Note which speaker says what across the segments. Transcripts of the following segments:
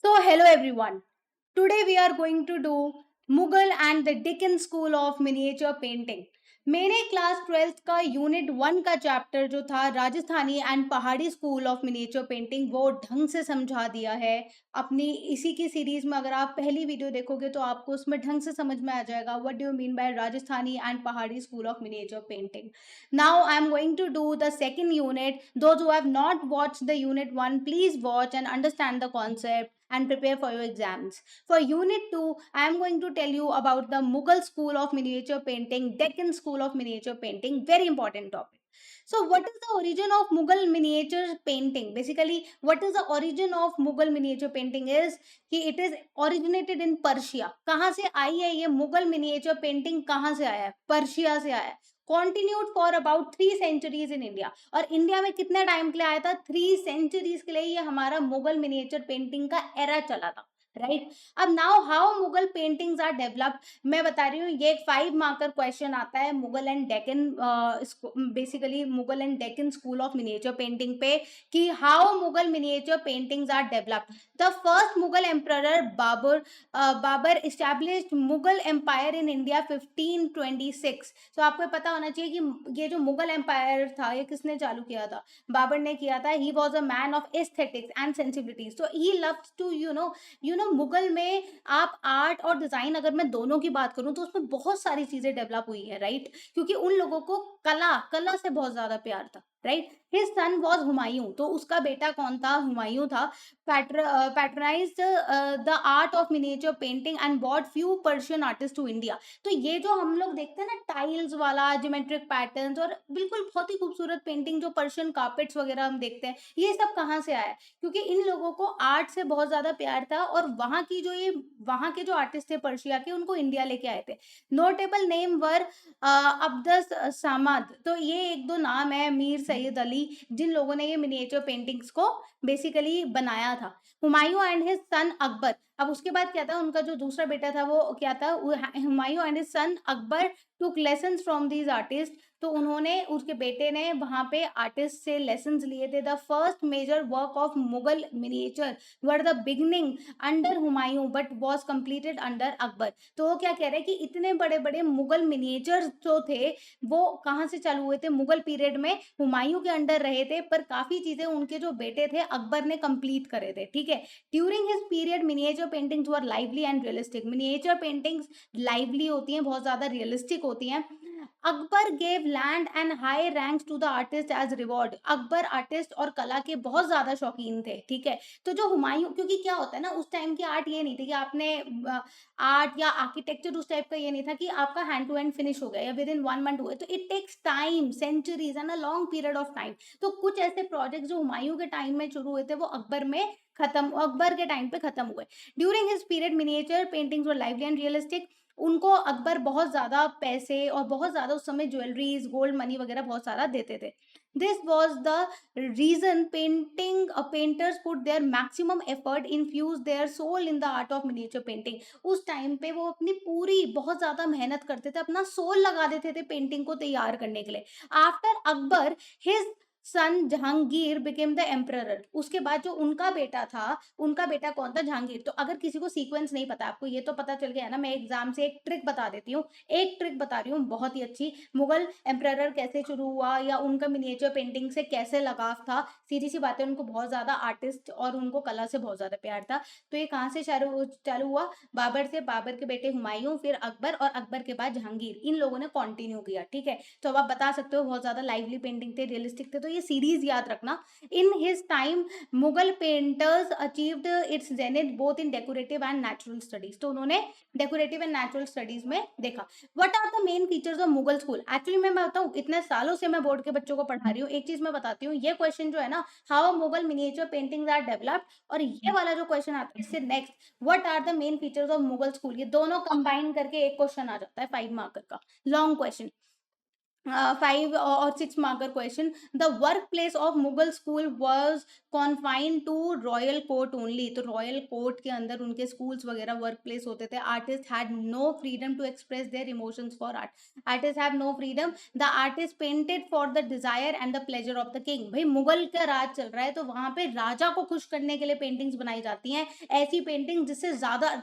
Speaker 1: So, hello everyone. Today we are going to do Mughal and the Deccan School of Miniature Painting. मैंने class 12th का unit 1 का chapter जो था Rajasthani and Pahari school of miniature painting वो ढंग से समझा दिया है अपनी इसी की सीरीज में। अगर आप पहली वीडियो देखोगे तो आपको उसमें ढंग से समझ में आ जाएगा what do you mean by Rajasthani and Pahari school of miniature painting. Now I am going to do the second unit. Those who have not watched the unit 1, please watch and understand the concept and prepare for your exams. For unit 2, I am going to tell you about the Mughal school of miniature painting, Deccan school of miniature painting, very important topic. So, what is the origin of Mughal miniature painting? Basically, what is the origin of Mughal miniature painting is कि it is originated in Persia. कहाँ से आई है ये Mughal miniature painting? कहाँ से आया है? Persia से आया है. Continued for about 3 centuries in India. और इंडिया में कितने टाइम के लिए आया था? 3 centuries के लिए ये हमारा मुगल मिनिएचर पेंटिंग का एरा चला था. राइट. अब now how Mughal paintings are developed मैं बता रही हूँ. ये एक 5 मार्कर क्वेश्चन आता है Mughal and Deccan, basically Mughal and Deccan school of miniature painting पे कि how Mughal miniature paintings are developed. The first Mughal emperor Babur established Mughal empire in India 1526. तो आपको पता होना चाहिए कि ये जो मुगल एम्पायर था ये किसने चालू किया था? बाबर ने किया था. He was a man of aesthetics and sensibilities. तो he loves to you know Mughal में आप आर्ट और डिजाइन अगर मैं दोनों की बात करूं तो उसमें बहुत सारी चीजें डेवलप हुई है. राइट. क्योंकि उन लोगों को कला कला से बहुत ज्यादा प्यार था. Right. His son was Humayun. तो उसका बेटा कौन था? हुमायूं था. Patronized the art of miniature painting and bought few Persian artist to India. तो ये जो हम लोग देखते हैं ना टाइल्स वाला ज्योमेट्रिक पैटर्न्स और बिल्कुल बहुत ही खूबसूरत पेंटिंग जो पर्शियन कार्पेट्स वगैरह हम देखते हैं ये सब कहाँ से आया है? क्योंकि इन लोगों को आर्ट से बहुत ज्यादा प्यार था और वहाँ के जो आर्टिस्ट थे पर्शिया के उनको इंडिया लेके आए थे. Notable name were Abdus Samad. तो ये एक दो नाम है मीर सैयद अली जिन लोगों ने ये मिनिएचर पेंटिंग्स को बेसिकली बनाया था. Humayun and his son Akbar. अब उसके बाद क्या था? उनका जो दूसरा बेटा था वो क्या था? Humayun and his son Akbar took lessons from these artist. तो उन्होंने उसके बेटे ने वहां पे आर्टिस्ट से लेसन्स लिए थे. The first major work of Mughal miniature were the beginning under Humayun but was completed under Akbar. तो वो क्या कह रहे हैं कि इतने बड़े बड़े मुगल मिनिएचर जो थे वो कहाँ से चालू हुए थे? मुगल पीरियड में हुमायूं के अंडर रहे थे पर काफी चीजें उनके जो बेटे थे अकबर ने कंप्लीट करे थे. ठीक है. During his period miniature paintings were lively and realistic. Miniature paintings lively होती हैं, बहुत ज्यादा रियलिस्टिक होती हैं. Akbar gave land and high ranks to the artist as reward. Akbar artist और कला के बहुत ज्यादा शौकीन थे. ठीक है. तो जो हुमायूं, क्योंकि क्या होता है ना उस टाइम की आर्ट ये नहीं थी कि आपने आर्ट या आर्किटेक्चर उस टाइप का ये नहीं था कि आपका हैंड टू हैंड फिनिश हो गया या विद इन 1 मंथ हुए. तो it takes time, centuries and a long period of time. तो कुछ ऐसे प्रोजेक्ट जो हुमायूं के टाइम में शुरू हुए थे वो अकबर के टाइम पे खत्म हुए. During his period miniature paintings were lively and realistic. उनको अकबर बहुत ज्यादा पैसे और बहुत ज्यादा उस समय ज्वेलरीज गोल्ड मनी वगैरह बहुत सारा देते थे. This was the reason painters put their maximum effort infuse their soul in the art of miniature painting. उस टाइम पे वो अपनी पूरी बहुत ज्यादा मेहनत करते थे, अपना सोल लगा देते थे पेंटिंग को तैयार करने के लिए. After Akbar his son Jahangir became the emperor. उसके बाद जो उनका बेटा था, उनका बेटा कौन था? जहांगीर. तो अगर किसी को सीक्वेंस नहीं पता, आपको ये तो पता चल गया है ना. मैं एग्जाम से एक ट्रिक बता देती हूँ, एक ट्रिक बता रही हूँ बहुत ही अच्छी. मुगल एम्परर कैसे शुरू हुआ या उनका मिनिएचर पेंटिंग से कैसे लगाव था? सीधी सी बात है, उनको बहुत ज्यादा आर्टिस्ट और उनको कला से बहुत ज्यादा प्यार था. तो ये कहाँ से चालू हुआ? बाबर से. बाबर के बेटे हुमायूं, फिर अकबर और अकबर के बाद जहांगीर. इन लोगों ने कंटिन्यू किया. ठीक है. तो अब आप बता सकते हो बहुत ज्यादा लाइवली पेंटिंग थे, रियलिस्टिक थे. तो ये सीरीज याद रखना. In his time Mughal painters achieved its zenith both in decorative and natural studies. तो उन्होंने डेकोरेटिव एंड नेचुरल स्टडीज में देखा. What are the main features of Mughal school? Actually मैं बताऊं, इतने सालों से मैं बोर्ड के बच्चों को पढ़ा रही हूँ, एक चीज मैं बताती हूँ. ये क्वेश्चन जो है ना, how Mughal miniature paintings are developed, और ये वाला जो क्वेश्चन आता है इससे next, what are the main features of Mughal school, ये दोनों कंबाइन करके एक क्वेश्चन आ जाता है 5 मार्कर का long question. 5 or 6 marker question. The workplace of Mughal school was confined to royal court only. तो royal court के अंदर उनके schools वगैरह workplace होते थे. Artists had no freedom to express their emotions for art. Artists have no freedom. The artist painted for the desire and the pleasure of the king. भाई मुगल का राज चल रहा है तो वहां पे राजा को खुश करने के लिए पेंटिंग्स बनाई जाती हैं. ऐसी पेंटिंग जिससे ज्यादा,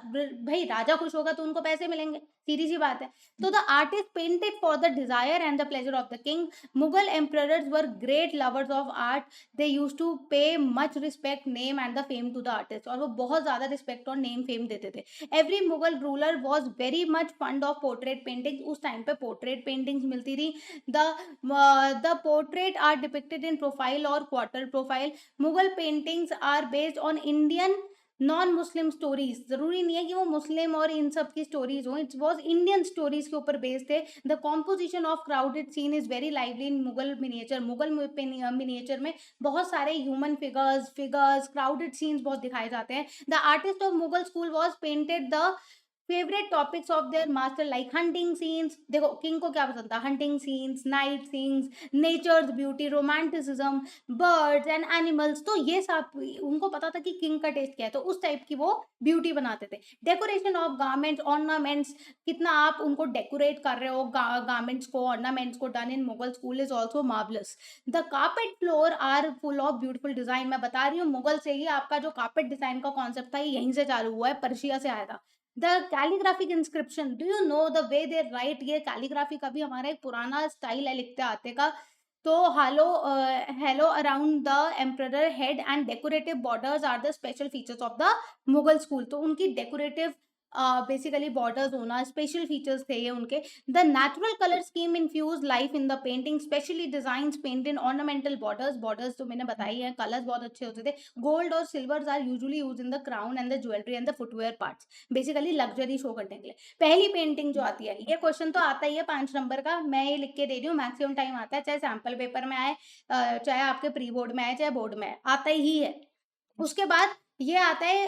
Speaker 1: भाई राजा खुश होगा तो उनको पैसे मिलेंगे, सीधी सी बात है. So the artist painted for the desire and the pleasure of the king. Mughal emperors were great lovers of art. They used to pay much respect, name and the fame to the artist. और वो बहुत ज़्यादा respect और name fame देते थे. Every Mughal ruler was very much fond of portrait paintings. उस time पे portrait paintings मिलती थी. The portrait are depicted in profile or quarter profile. Mughal paintings are based on Indian non Muslim stories. जरूरी नहीं है कि वो मुस्लिम और इन सब की स्टोरीज हो, इट्स वॉज इंडियन स्टोरीज के ऊपर बेस्ड थे. The composition of crowded scene is very lively in Mughal miniature. Mughal miniature में बहुत सारे ह्यूमन फिगर्स क्राउडेड सीन्स बहुत दिखाए जाते हैं. The artist of Mughal school was painted the favourite topics of their master like hunting scenes. देखो king को क्या पसंद था, hunting scenes, night scenes, nature's beauty, romanticism, birds and animals. तो ये सब उनको पता था कि किंग का टेस्ट क्या है, तो उस टाइप की वो ब्यूटी बनाते थे. डेकोरेशन ऑफ गारमेंट्स, ऑर्नामेंट्स, कितना आप उनको डेकोरेट कर रहे हो गारमेंट्स को, ऑर्नामेंट्स को, done in Mughal school is also marvellous. The carpet floor are full of beautiful design. मैं बता रही हूँ मुगल से ही आपका जो कार्पेट डिजाइन का कॉन्सेप्ट था यहीं से चालू हुआ है, पर्शिया से आया था. The calligraphic inscription, do you know the way they right. ये कैलीग्राफी का भी हमारा एक पुराना स्टाइल है लिखते आते का. तो halo around the emperor head and decorative borders are the special features of the Mughal school. तो उनकी डेकोरेटिव बेसिकली बॉर्डर्स होना स्पेशल फीचर्स थे ये उनके. The natural colour scheme infuse life in the painting, specially design paint in ornamental borders तो मैंने बताई है, कलर्स बहुत अच्छे होते थे. गोल्ड और silvers are usually use in the crown and the jewellery and the footwear parts, basically luxury show करने के लिए. पहली पेंटिंग जो आती है, ये क्वेश्चन तो आता ही है 5 नंबर का, मैं ये लिख के दे रही हूँ, मैक्सिमम टाइम आता है, चाहे सैम्पल पेपर में आए, चाहे आपके प्री बोर्ड में आए, चाहे बोर्ड में आए, आता ही है. उसके बाद ये आता है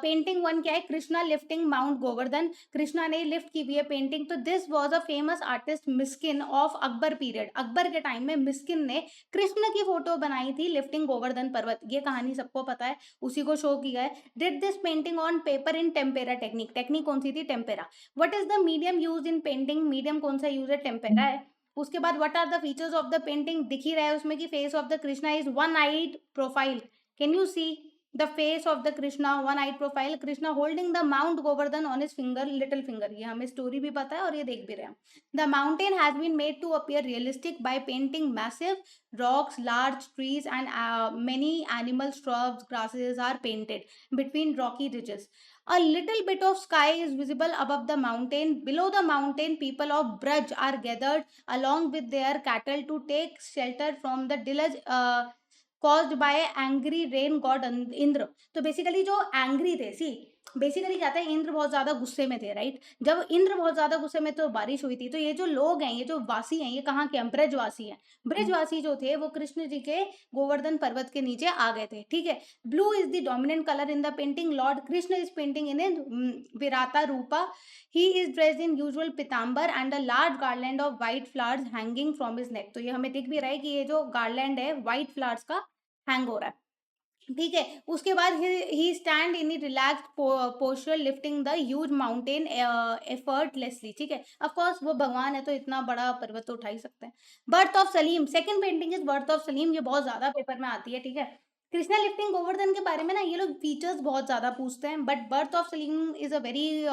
Speaker 1: पेंटिंग 1 क्या है, कृष्णा लिफ्टिंग माउंट गोवर्धन. कृष्णा ने लिफ्ट की हुई है पेंटिंग. तो this was a famous artist Miskin of Akbar period. Akbar के टाइम में मिस्किन ने कृष्ण की फोटो बनाई थी लिफ्टिंग गोवर्धन पर्वत. ये कहानी सबको पता है, उसी को शो किया है. Did this painting on paper in tempera technique. Technique कौन सी थी, tempera. What is the medium use in painting. Medium कौन सा यूज है, टेम्पेरा है. उसके बाद what are the features of the painting. दिख ही रहा है उसमें कि face of the Krishna is one eyed profile. Can you see the face of the Krishna, one eyed profile, Krishna holding the Mount Govardhan on his finger, little finger. ये हमें story भी पता है और ये देख भी रहे हैं. The mountain has been made to appear realistic by painting massive rocks, large trees and many animal shrubs, grasses are painted between rocky ridges. A little bit of sky is visible above the mountain. Below the mountain, people of Braj are gathered along with their cattle to take shelter from the deluge caused by angry rain god Indra. तो basically जो angry थे, see basically क्या था, इंद्र बहुत ज्यादा गुस्से में थे, राइट. जब इंद्र बहुत ज्यादा गुस्से में तो बारिश हुई थी. तो ये जो लोग हैं, ये जो वासी हैं, ये कहाँ के हैं, ब्रजवासी हैं. ब्रजवासी जो थे वो कृष्ण जी के गोवर्धन पर्वत के नीचे आ गए थे, ठीक है. Blue is the dominant colour in the painting. Lord Krishna is painting in Virata Rupa. He is dressed in usual pitambar and a large garland of white flowers hanging from his neck. तो ये हमें दिख भी रहा है कि ये जो गार्लैंड है व्हाइट फ्लावर्स का हैंग हो रहा है, ठीक है. उसके बाद he stand in relaxed posture lifting the huge mountain effortlessly, ठीक है. ऑफ कोर्स वो भगवान है तो इतना बड़ा पर्वत तो उठा ही सकते हैं. Birth of Salim, second painting is birth of Salim. ये बहुत ज्यादा पेपर में आती है, ठीक है. कृष्णा लिफ्टिंग गोवर्धन के बारे में ना ये लोग फीचर्स बहुत ज्यादा पूछते हैं, but birth of Salim is a very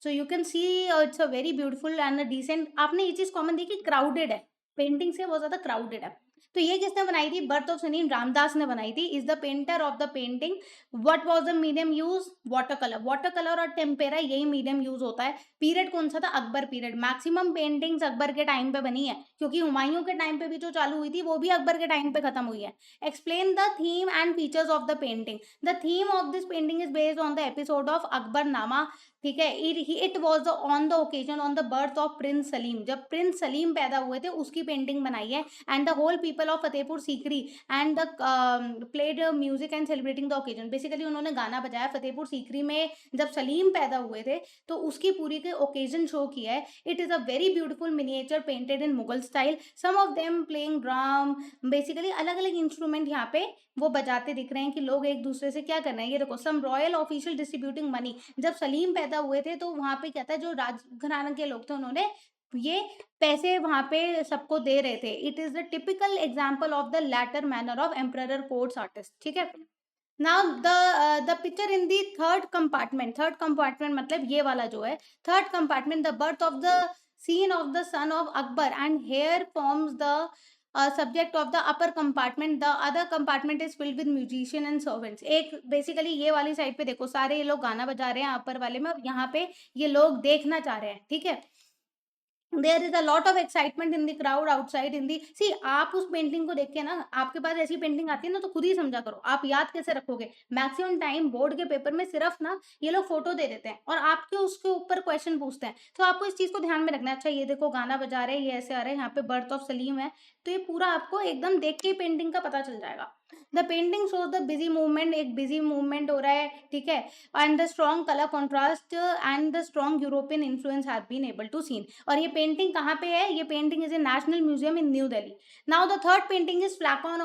Speaker 1: so you can see it's a very beautiful and decent. आपने ये चीज कॉमन देखी, क्राउडेड है, पेंटिंग से बहुत ज्यादा क्राउडेड है. तो ये किसने बनाई थी, बर्थ ऑफ सलीम रामदास ने बनाई थी. Is the painter of the painting. What was the medium use, water colour. Water colour और टेम्पेरा यही मीडियम यूज होता है. पीरियड कौन सा था, Akbar period. Maximum paintings Akbar के टाइम पे बनी है, क्योंकि हुमायूं के टाइम पे भी जो चालू हुई थी वो भी अकबर के टाइम पे खत्म हुई है. Explain the theme and features of the painting. The theme of this painting is based on the episode of Akbar नामा, ठीक है. It was on the occasion on the birth of Prince Salim. जब प्रिंस सलीम पैदा हुए थे उसकी पेंटिंग बनाई है. And the whole people people of Fatehpur Sikri and the played music and celebrating the occasion. Basically उन्होंने गाना बजाया फतेहपुर सीकरी में जब सलीम पैदा हुए थे, तो उसकी पूरी के ओकेजन शो किया है। It is a very beautiful miniature painted in Mughal style, some of them playing drum, basically अलग अलग इंस्ट्रूमेंट यहाँ पे वो बजाते दिख रहे हैं कि लोग एक दूसरे से क्या कर रहे हैं। ये देखो, सम रॉयल ऑफिशियल डिस्ट्रीब्यूटिंग मनी। जब सलीम पैदा हुए थे तो वहां पे क्या था, जो राजघराना के लोग थे उन्होंने ये पैसे वहां पे सबको दे रहे थे। It is the typical example of the latter manner of emperor courts artist. ठीक है, now the picture in the third compartment मतलब ये वाला जो है third compartment, the birth of the scene of the son of Akbar and here forms the subject of the upper compartment, the other compartment is filled with musician and servants. एक basically ये वाली side पे देखो, सारे ये लोग गाना बजा रहे हैं अपर वाले में, और यहाँ पे ये लोग देखना चाह रहे हैं। ठीक है, there is a lot of excitement in the crowd outside in the sea. आप उस पेंटिंग को देख के ना, आपके पास ऐसी पेंटिंग आती है ना, तो खुद ही समझा करो, आप याद कैसे रखोगे। मैक्सिमम टाइम बोर्ड के पेपर में सिर्फ ना ये लोग फोटो दे देते हैं और आपके उसके ऊपर क्वेश्चन पूछते हैं, तो आपको इस चीज को ध्यान में रखना है। अच्छा, ये देखो गाना बजा रहे हैं, ये ऐसे आ रहे हैं, यहाँ पे बर्थ ऑफ सलीम है, तो ये पूरा आपको एकदम देख के पेंटिंग का पता चल जाएगा। The painting shows the busy movement, एक बिजी मूवमेंट हो रहा है। ठीक है, and the strong colour contrast and the strong European influence have been able to seen. और ये पेंटिंग कहाँ पे है, ये painting is in national museum in new Delhi. Now the third painting is falcon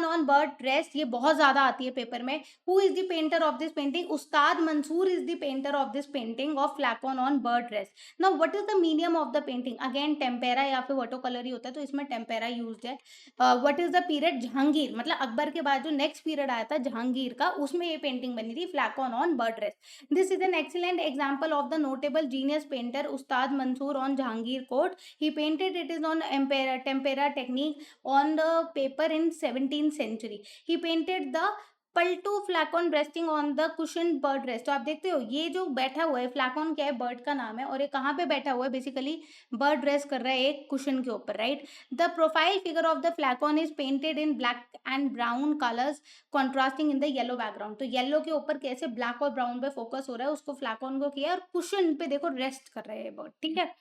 Speaker 1: on bird dress. ये बहुत ज्यादा आती है पेपर में। Who is the painter of this painting, Ustad Mansur is the painter of this painting of falcon on bird dress. Now what is the medium of the painting, again tempera या फिर water colour ही होता है, तो इसमें tempera use है। What is the period, Jahangir, मतलब अकबर के बाद जो नेक्स्ट पीरियड आया था जहांगीर का, उसमें ये पेंटिंग बनी थी falcon on bird dress. This is an excellent example of the notable genius painter Ustad Mansur on Jahangir court. He painted it is on tempera technique on the paper in 17th century. He painted the पल्टू falcon resting on the cushion bird rest. तो आप देखते हो ये जो बैठा हुआ है, फ्लैकॉन क्या है, बर्ड का नाम है, और ये कहाँ पे बैठा हुआ है, बेसिकली बर्ड रेस्ट कर रहा है एक कुशन के ऊपर, right. The profile figure of the falcon is painted in black and brown colours contrasting in the yellow background. तो येलो के ऊपर कैसे ब्लैक और ब्राउन पे फोकस हो रहा है, उसको फ्लैकॉन को किया, और कुशन पे देखो रेस्ट कर रहे हैं बर्ड। ठीक है,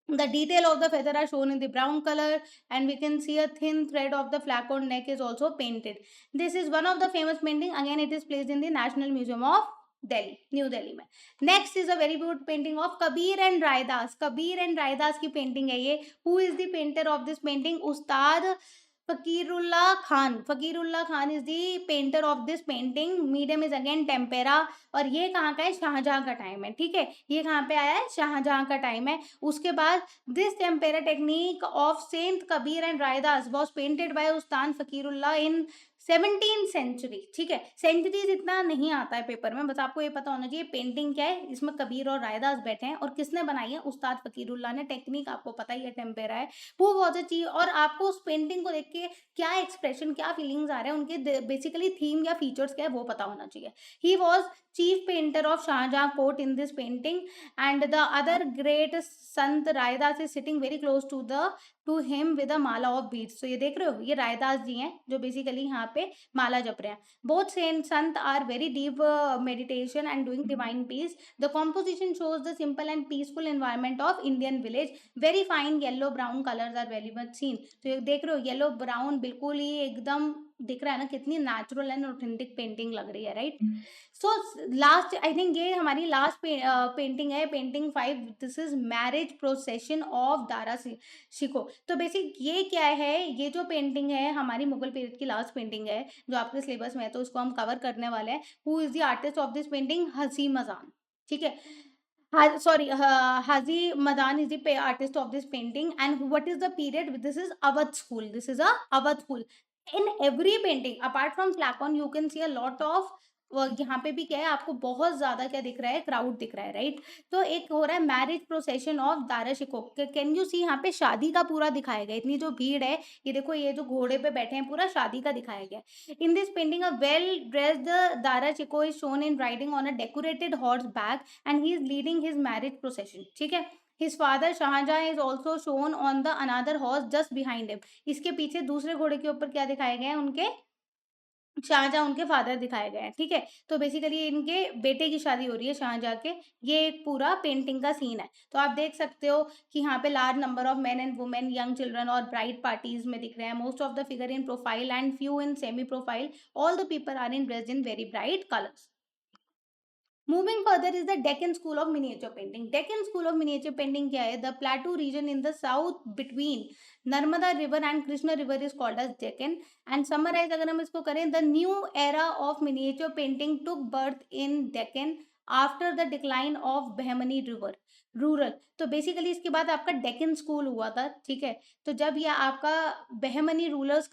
Speaker 1: the detail of the feather are shown in the brown color, and we can see a thin thread of the flacon neck is also painted. This is one of the famous painting. Again, it is placed in the National Museum of Delhi, New Delhi में. Next is a very good painting of Kabir and Raidas. Kabir and Raidas की painting है ये. Who is the painter of this painting? Ustad Fakirullah Khan. Fakirullah Khan is the painter of this painting. Medium is again tempera, और ये कहाँ का है, शाहजहां का time है। ठीक है, ये कहाँ पे आया है, शाहजहां का टाइम है। उसके बाद this tempera technique of saint Kabir and Raidas was painted by Ustad Fakirullah in 17th century. ठीक है, सेंचुरीज इतना नहीं आता है पेपर में, बस आपको ये पता होना चाहिए पेंटिंग क्या है। इसमें कबीर और रायदास बैठे हैं, और किसने बनाई है, उस्ताद फकीरुल्लाह ने। टेक्निक आपको पता ही है, टेम्पेरा है। वो वॉज अ चीज, और आपको उस पेंटिंग को देख के क्या एक्सप्रेशन, क्या फीलिंग्स आ रहे हैं उनके, बेसिकली थीम या फीचर्स क्या है वो पता होना चाहिए। He was chief painter of Shah Jahan court in this painting, and the other great Sant Raidas is sitting very close to him with a mala of beads. तो ये देख रहे हो, ये रायदास जी हैं जो बेसिकली यहाँ पे माला जप रहे हैं। बोथ सेंट संत are very deep meditation and doing divine peace. The composition shows the simple and peaceful environment of Indian village. Very fine yellow brown colours are very much seen. तो ये देख रहे हो, येलो ब्राउन बिल्कुल ही एकदम दिख रहा है ना, कितनी नेचुरल एंड ऑथेंटिक पेंटिंग लग रही है, right. So last, I think ये हमारी लास्ट पेंटिंग है, painting 5। This is marriage procession of Dara Shikoh. तो बेसिक ये क्या है, ये जो पेंटिंग है हमारी मुगल पीरियड की लास्ट पेंटिंग है जो आपके सिलेबस में है, तो उसको हम कवर करने वाले हैं। Who is the artist of this painting, हसी मजान। ठीक है, sorry, Hazi Madan is the artist of this painting. And what is the period? This is Awadh school. This is a Awadh school. In every painting, apart from Flacon, you can see a lot of यहाँ पे भी क्या है, आपको बहुत ज्यादा क्या दिख रहा है, क्राउड दिख रहा है, राइट। तो एक हो रहा है marriage procession of Dara Shikoh. Can you see, यहाँ पे शादी का पूरा दिखाया गया, इतनी जो भीड़ है, ये देखो, ये जो घोड़े पे बैठे हैं, पूरा शादी का दिखाया गया। In this painting, a well-dressed Dara Chico is shown in riding on a decorated horseback, and he is leading his marriage procession. ठीक है, his father Shahjahan is also shown on the another horse just behind him. इसके पीछे दूसरे घोड़े के ऊपर क्या दिखाया गया है, उनके शाहजहाँ उनके फादर दिखाए गए हैं, ठीक है? तो बेसिकली इनके बेटे की शादी हो रही है शाहजहाँ के, ये एक पूरा पेंटिंग का सीन है। तो आप देख सकते हो कि यहाँ पे large number of men and women, young children और ब्राइड पार्टीज में दिख रहे हैं। Most of the figure in profile and few in semi profile. All the people are in dressed in very bright colours. Moving further is the Deccan School of Miniature Painting. Deccan School of Miniature Painting क्या है? The plateau region in the south between Narmada River and Krishna River is called as Deccan. And summarize अगर हम इसको करें, the new era of miniature painting took birth in Deccan after the decline of Bahmani River. Rural, तो basically इसके बाद आपका Deccan school हुआ था, ठीक है? तो जब ये आपका बहमनी रूलर्स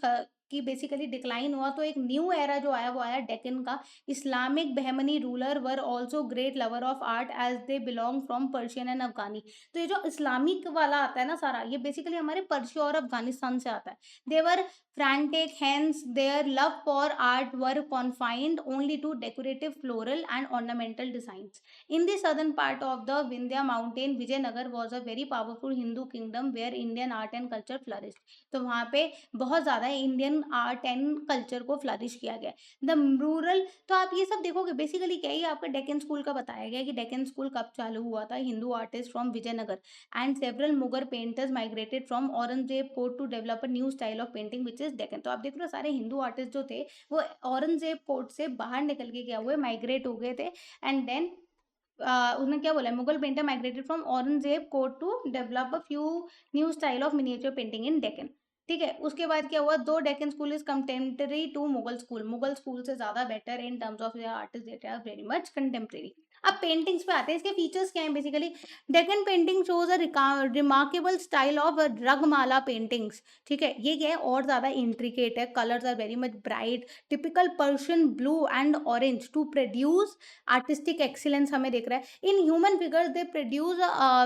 Speaker 1: की बेसिकली डिक्लाइन हुआ, तो एक न्यू एरा जो आया वो आया डेक्कन का। Islamic Bahmani ruler were also great lover of art as they belong from Persian and Afghani. तो ये जो इस्लामिक वाला आता है ना सारा, ये बेसिकली हमारे पर्शिया और अफगानिस्तान से आता है। They were frantic, hence their love for art were confined only to decorative floral and ornamental designs. In the southern part of the Vindhya mountain, Vijayanagar was a very powerful Hindu kingdom where Indian art and culture flourished. तो वहाँ पे बहुत ज़्यादा Indian art and culture को flourish किया गया। The rural, तो आप ये सब देखोगे बेसिकली क्या है, ये आपका डेक्कन स्कूल का बताया गया कि डेक्कन स्कूल कब चालू हुआ था। Hindu artist from Vijayanagar and several Mughal painters migrated from Aurangzeb court to develop a new style of painting which is Deccan. तो आप देख रहे हो सारे हिंदू आर्टिस्ट जो थे वो औरंगजेब कोर्ट से बाहर निकल के क्या हुए, माइग्रेट हो गए थे। एंड देन उसने क्या बोला, Mughal painter migrated from Aurangzeb court to develop a few new style of miniature painting in Deccan. ठीक है, उसके बाद क्या हुआ, दो Deccan school is contemporary to Mughal school. Mughal school से ज्यादा better in terms of artist, that are very much contemporary. अब पेंटिंग्स पे आते हैं, इसके फीचर्स क्या हैं basically. Deccan painting shows a remarkable style of ragamala paintings. ठीक है, ये क्या है, और ज्यादा इंट्रिकेट है, colours are very much bright, typical Persian blue and orange to produce artistic excellence हमें दिख रहा है। In human figures they produce,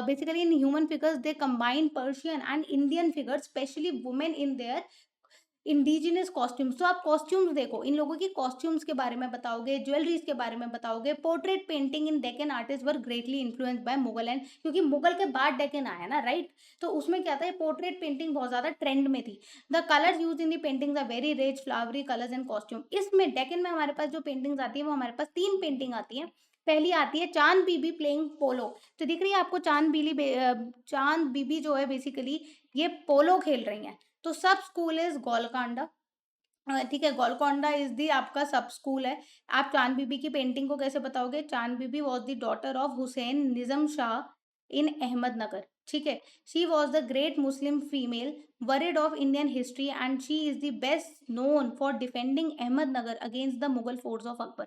Speaker 1: basically in human figures they combine Persian and Indian figures, specially women in their indigenous costumes. तो आप costumes देखो, इन लोगों की costumes के बारे में बताओगे, ज्वेलरीज के बारे में बताओगे। Portrait painting in Deccan artist were greatly influenced by Mughal and, क्योंकि मुगल के बाद डेक्कन आया ना, राइट? तो उसमें क्या था, पोर्ट्रेट पेंटिंग बहुत ज्यादा ट्रेंड में थी। The colours use in the paintings are very rich, flowery colours and costume. इसमें डेक्कन में हमारे पास जो पेंटिंग्स आती है वो हमारे पास तीन पेंटिंग आती है। पहली आती है चांद बीबी प्लेइंग पोलो। तो दिख रही है आपको चांद बीबी जो है बेसिकली ये पोलो खेल रही हैं। तो सब स्कूल इज गोलकांडा। ठीक है, गोलकोंडा इज दी आपका सब स्कूल है। आप चांद बीबी की पेंटिंग को कैसे बताओगे, Chand Bibi was the daughter of Hussain Nizam Shah in Ahmednagar. ठीक है, she was the great Muslim female worried of Indian history and she is the best known for defending Ahmednagar against the Mughal force of Akbar.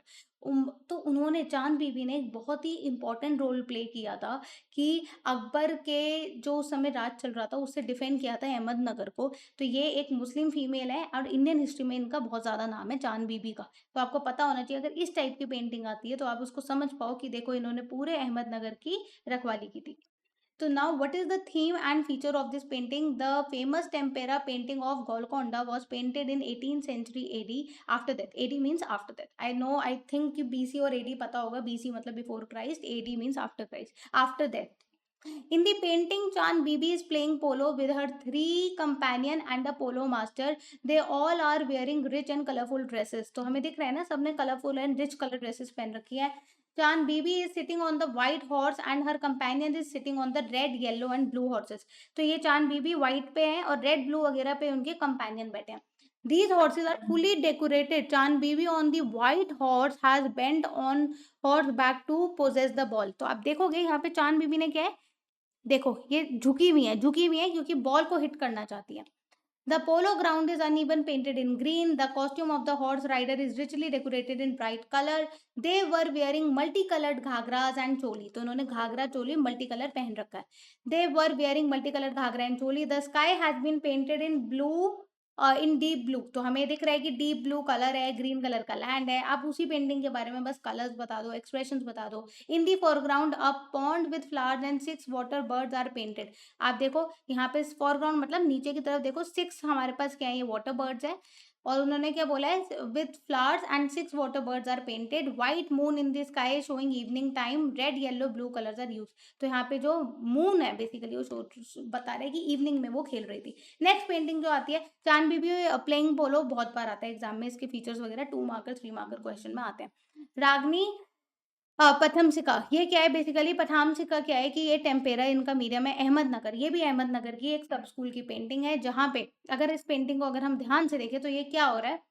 Speaker 1: तो उन्होंने, चांद बीबी ने एक बहुत ही इंपॉर्टेंट रोल प्ले किया था कि अकबर के जो उस समय राज चल रहा था उससे डिफेंड किया था अहमदनगर को। तो ये एक मुस्लिम फीमेल है और इंडियन हिस्ट्री में इनका बहुत ज़्यादा नाम है चांद बीबी का। तो आपको पता होना चाहिए, अगर इस टाइप की पेंटिंग आती है तो आप उसको समझ पाओ कि देखो इन्होंने पूरे अहमदनगर की रखवाली की थी। So now what is the theme and feature of this painting? The famous tempera painting of Golconda was painted in 18th century AD after death. AD means after death. I know, I think कि BC और AD पता होगा, BC मतलब before Christ, AD means after Christ, after death. In the painting, Chand Bibi is playing polo with her three companion and the polo master. They all are wearing rich and colorful dresses. तो हमें दिख रहा है ना, सबने colorful and rich color dresses पहन रखी है। Chand Bibi is sitting on the white horse and her companion is sitting on the red, yellow and blue horses. तो ये चांद बीबी white पे हैं और red, blue वगैरह पे उनके companion बैठे हैं। These horses are fully decorated. Chand Bibi on the white horse has bent on horseback to possess the ball. तो आप देखोगे यहाँ पे चांद बीबी ने क्या है, देखो ये झुकी हुई है क्योंकि बॉल को हिट करना चाहती है। The polo ground is uneven painted in green. The costume of the horse rider is richly decorated in bright color. They were wearing multicolored ghagras and चोली। तो उन्होंने घाघरा चोली मल्टी कलर पहन रखा है। They were wearing multicolored ghagra and choli. The sky has been painted in blue, in deep blue. तो हमें दिख रहा है कि डीप ब्लू कलर है, ग्रीन कलर का लैंड है। आप उसी पेंटिंग के बारे में बस कलर्स बता दो, एक्सप्रेशंस बता दो। In the foreground a pond with flowers and 6 water birds are painted. आप देखो यहाँ पे फोरग्राउंड मतलब नीचे की तरफ देखो, 6 हमारे पास क्या है, ये वाटर बर्ड्स है। और उन्होंने क्या बोला है, with flowers and 6 water birds are painted, white moon in the sky showing evening time, red yellow blue colours are use. तो यहाँ पे जो मून है बेसिकली वो बता रहा है कि इवनिंग में वो खेल रही थी। नेक्स्ट पेंटिंग जो आती है, चांद बीबी प्लेइंग पोलो, बहुत बार आता है एग्जाम में, इसके फीचर्स वगैरह 2 मार्कर 3 मार्कर क्वेश्चन में आते हैं। रागनी पथमसिका, ये क्या है बेसिकली, पथामसिका क्या है कि ये टेम्पेरा इनका मीडियम है, अहमदनगर, ये भी अहमदनगर की एक सब स्कूल की पेंटिंग है, जहाँ पे अगर इस पेंटिंग को अगर हम ध्यान से देखें तो ये क्या हो रहा है,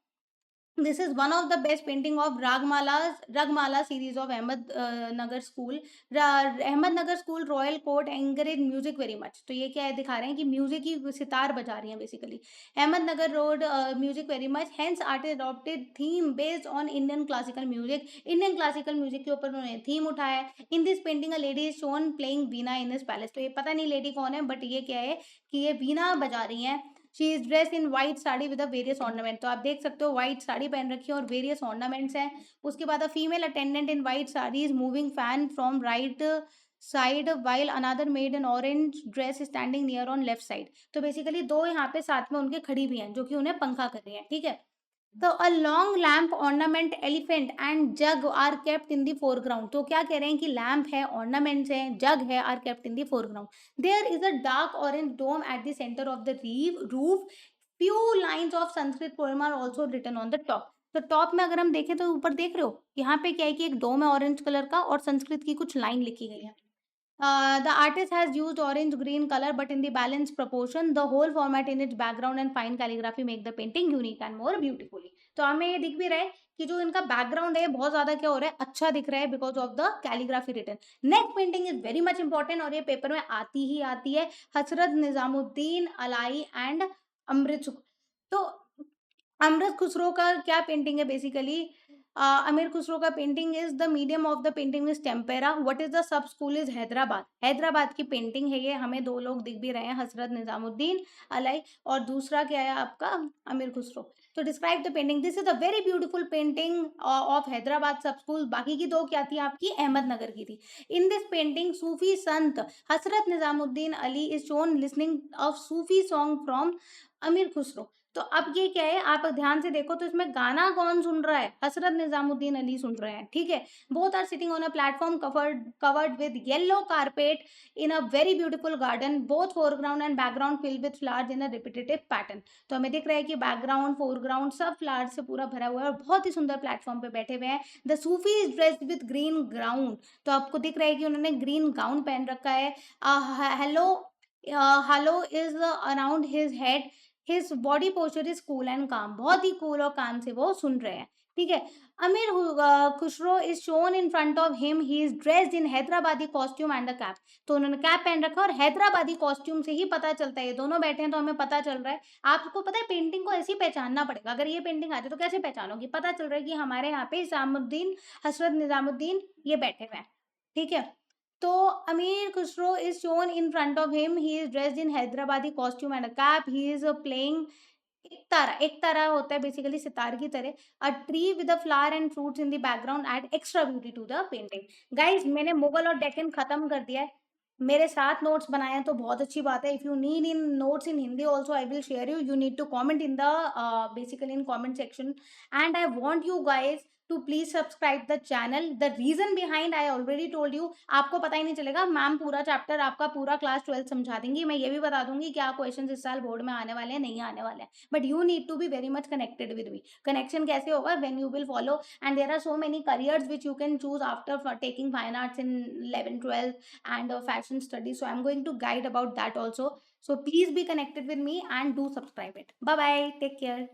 Speaker 1: this is one of the best painting of Ragmala series of Ahmed Nagar School. Ahmednagar School Royal Court encourage music very much. तो ये क्या है, दिखा रहे हैं कि म्यूजिक की सितार बजा रही हैं basically. Ahmednagar road music very much, hence artist adopted theme based on Indian classical music. Indian classical music के ऊपर उन्होंने थीम उठाया है। इन this painting a lady is shown playing Veena in this palace. तो ये पता नहीं लेडी कौन है, बट ये क्या है कि ये वीणा बजा रही हैं। She is dress in white sari with various ornament. तो आप देख सकते हो व्हाइट साड़ी पहन रखी है और वेरियस ऑर्नामेंट्स हैं। उसके बाद a female attendant in white sari is moving fan from right side while another made in orange dress standing near on left side. तो बेसिकली दो यहाँ पे साथ में उनके खड़ी भी हैं जो कि उन्हें पंखा कर रही हैं, ठीक है। तो a long lamp ornament elephant and jug are kept in the foreground. तो क्या कह रहे हैं कि लैम्प है, ऑर्नामेंट्स हैं, जग है, are kept in the foreground. There is a dark orange dome at the centre of the roof. Few lines of Sanskrit poem are also written on the top. तो टॉप में अगर हम देखें तो ऊपर देख रहे हो यहाँ पे क्या है कि एक डोम है ऑरेंज कलर का और संस्कृत की कुछ लाइन लिखी गई है। The artist has used orange green color but in the balanced proportion. The whole format in its background and fine calligraphy make the painting unique and more beautifully. तो हमें ये दिख भी रहा है कि जो इनका बैकग्राउंड है बहुत ज्यादा क्या हो रहा है, अच्छा दिख रहा है because of the calligraphy written. Next painting is very much important और ये पेपर में आती ही आती है, हसरत निजामुद्दीन अलाई एंड अमृत सुख। तो अमृत खुसरो का क्या पेंटिंग है बेसिकली, अमीर खुसरो का painting is the medium of the painting is tempera. What is the sub school is Hyderabad. Hyderabad की पेंटिंग है ये, हमें दो लोग दिख भी रहे हैं, हसरत निजामुद्दीन अलाई और दूसरा क्या है आपका अमीर खुसरो। तो describe the painting, this is a very beautiful painting of Hyderabad सब स्कूल। बाकी की दो क्या थी आपकी, अहमदनगर की थी। इन this painting Sufi Sant Hasrat Nizamuddin Ali is shown listening of Sufi song from अमीर खुसरो। तो अब ये क्या है, आप ध्यान से देखो तो इसमें गाना कौन सुन रहा है, हसरत निजामुद्दीन अली सुन रहे हैं, ठीक है। Both are sitting on a platform covered with yellow carpet in a very beautiful garden, both foreground and background filled with flowers in a repetitive pattern. तो हमें दिख रहा है कि बैकग्राउंड फोरग्राउंड सब फ्लावर से पूरा भरा हुआ है और बहुत ही सुंदर प्लेटफॉर्म पे बैठे हुए हैं। The Sufi is dressed with green ground. तो आपको दिख रहा है कि उन्होंने ग्रीन गाउन पहन रखा है। Hello hello is around his head, his body posture is cool and काम। बहुत ही कूल और काम से वो सुन रहे हैं, ठीक है। अमीर Khusro is shown in front of him, he is dressed in Hyderabadi costume and the cap. तो उन्होंने कैप पहन रखा और हैदराबादी कॉस्ट्यूम से ही पता चलता है, ये दोनों बैठे हैं तो हमें पता चल रहा है। आपको पता है पेंटिंग को ऐसे ही पहचानना पड़ेगा, अगर ये पेंटिंग आती है तो कैसे पहचानोगी, पता चल रहा है कि हमारे यहाँ पे निजामुद्दीन हसरत निजामुद्दीन ये बैठे हुए हैं, ठीक है। तो Amir Khusro is shown in front of him, he is dressed in Hyderabadi costume and a cap, he is playing एक तारा होता है बेसिकली सितार की तरह। A tree with a flower and fruits in the background add extra beauty to the painting. Guys मैंने मुगल और डेक्कन खत्म कर दिया है, मेरे साथ नोट्स बनाए हैं तो बहुत अच्छी बात है। If you need in notes in Hindi also I will share you, you need to comment in the basically in comment section and I want you guys to please subscribe the channel. The reason behind I already told you, आपको पता ही नहीं चलेगा, ma'am पूरा chapter आपका पूरा class 12 समझा देंगी। मैं ये भी बता दूंगी क्या क्वेश्चन इस साल बोर्ड में आने वाले हैं, नहीं आने वाले हैं, but you need to be very much connected with me. Connection कैसे होगा, when you will follow and there are so many careers which you can choose after taking fine arts in 11 12 and fashion studies, so I'm going to guide about that also, so please be connected with me and do subscribe it. Bye bye, take care.